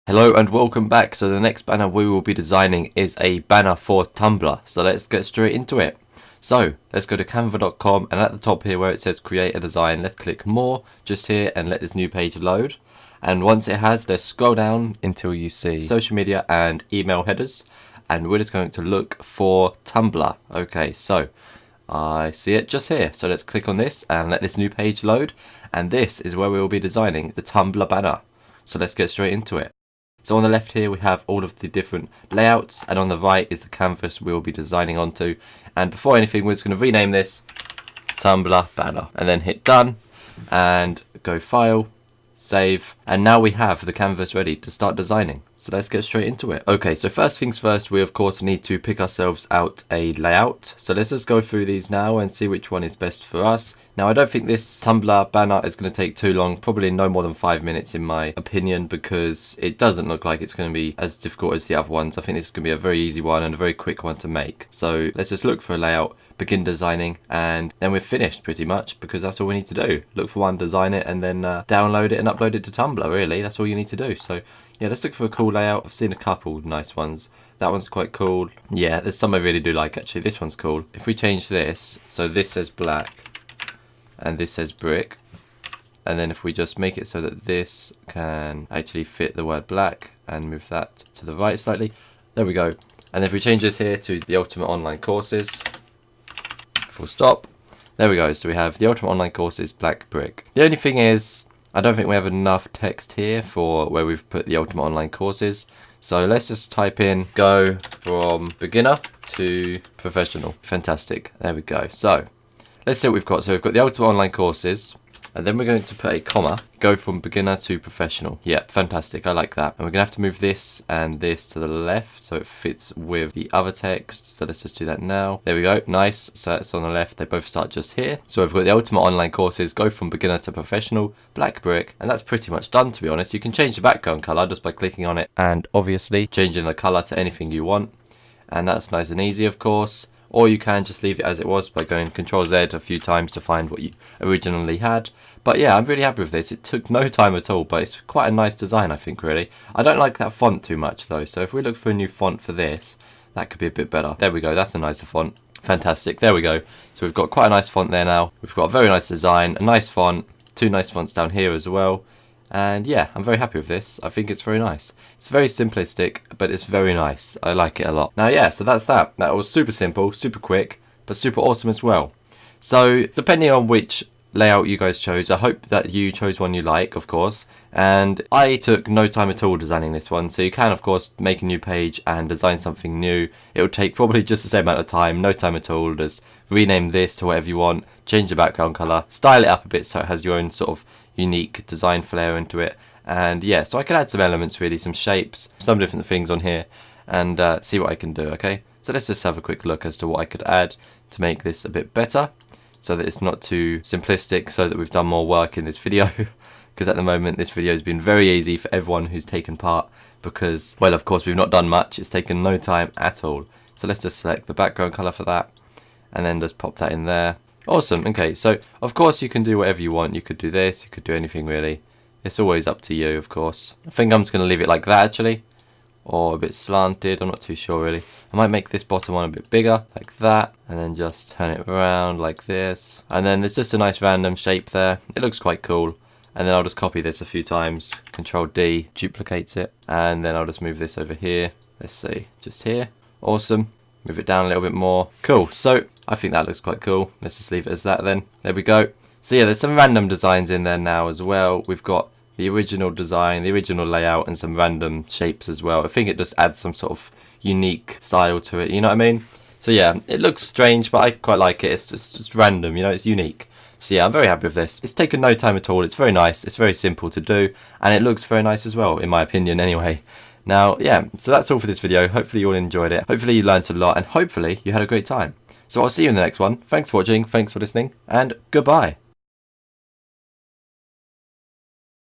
Hello and welcome back. So the next banner we will be designing is a banner for Tumblr. So let's get straight into it. So let's go to canva.com, and at the top here where it says create a design, let's click more just here and let this new page load. And once it has, let's scroll down until you see social media and email headers, and we're just going to look for Tumblr. Okay, so I see it just here. So let's click on this and let this new page load, and this is where we will be designing the Tumblr banner. So let's get straight into it. So on the left here we have all of the different layouts, and on the right is the canvas we will be designing onto. And before anything, we're just going to rename this Tumblr banner and then hit done and go file, save, and now we have the canvas ready to start designing. So let's get straight into it. Okay, so first things first, we of course need to pick ourselves out a layout. So let's just go through these now and see which one is best for us. Now I don't think this Tumblr banner is going to take too long, probably no more than 5 minutes in my opinion, because it doesn't look like it's going to be as difficult as the other ones. I think this is going to be a very easy one and a very quick one to make. So let's just look for a layout, begin designing, and then we're finished pretty much, because that's all we need to do. Look for one, design it, and then download it and upload it to Tumblr. Really, that's all you need to do. So yeah, let's look for a cool layout. I've seen a couple nice ones. That one's quite cool. Yeah, there's some I really do like actually. This one's cool. If we change this, so this says black and this says brick, and then if we just make it so that this can actually fit the word black and move that to the right slightly, there we go. And if we change this here to the Ultimate Online Courses, full stop, there we go. So we have the Ultimate Online Courses black brick. The only thing is, I don't think we have enough text here for where we've put the Ultimate Online Courses. So let's just type in go from beginner to professional. Fantastic. There we go. So let's see what we've got. So we've got the Ultimate Online Courses, and then we're going to put a comma, go from beginner to professional. Yeah, fantastic. I like that. And we're going to have to move this and this to the left so it fits with the other text. So let's just do that now. There we go. Nice. So that's on the left. They both start just here. So we've got the Ultimate Online Courses, go from beginner to professional, black brick. And that's pretty much done, to be honest. You can change the background color just by clicking on it and obviously changing the color to anything you want. And that's nice and easy, of course. Or you can just leave it as it was by going Ctrl Z a few times to find what you originally had. But yeah, I'm really happy with this. It took no time at all, but it's quite a nice design, I think, really. I don't like that font too much, though. So if we look for a new font for this, that could be a bit better. There we go. That's a nicer font. Fantastic. There we go. So we've got quite a nice font there now. We've got a very nice design, a nice font, two nice fonts down here as well. And yeah, I'm very happy with this. I think it's very nice. It's very simplistic, but it's very nice. I like it a lot. Now, yeah, so that's that. That was super simple, super quick, but super awesome as well. So depending on which layout you guys chose, I hope that you chose one you like, of course. And I took no time at all designing this one. So you can, of course, make a new page and design something new. It will take probably just the same amount of time, no time at all. Just rename this to whatever you want, change the background color, style it up a bit so it has your own sort of unique design flair into it. And yeah, so I can add some elements, really, some shapes, some different things on here, and see what I can do. Okay, so let's just have a quick look as to what I could add to make this a bit better, so that it's not too simplistic, so that we've done more work in this video. Because at the moment this video has been very easy for everyone who's taken part, because, well, of course we've not done much. It's taken no time at all. So let's just select the background color for that, and then just pop that in there. Awesome. Okay, so of course you can do whatever you want. You could do this, you could do anything really. It's always up to you, of course. I think I'm just going to leave it like that actually, or a bit slanted. I'm not too sure really. I might make this bottom one a bit bigger, like that, and then just turn it around like this. And then there's just a nice random shape there. It looks quite cool. And then I'll just copy this a few times. Control D duplicates it, and then I'll just move this over here. Let's see, just here. Awesome. Move it down a little bit more. Cool. So I think that looks quite cool. Let's just leave it as that then. There we go. So yeah, there's some random designs in there now as well. We've got the original design, the original layout, and some random shapes as well. I think it just adds some sort of unique style to it. You know what I mean? So yeah, it looks strange, but I quite like it. It's just random, you know, it's unique. So yeah, I'm very happy with this. It's taken no time at all. It's very nice. It's very simple to do, and it looks very nice as well, in my opinion anyway. Now, yeah, so that's all for this video. Hopefully you all enjoyed it. Hopefully you learned a lot, and hopefully you had a great time. So I'll see you in the next one. Thanks for watching, thanks for listening, and goodbye.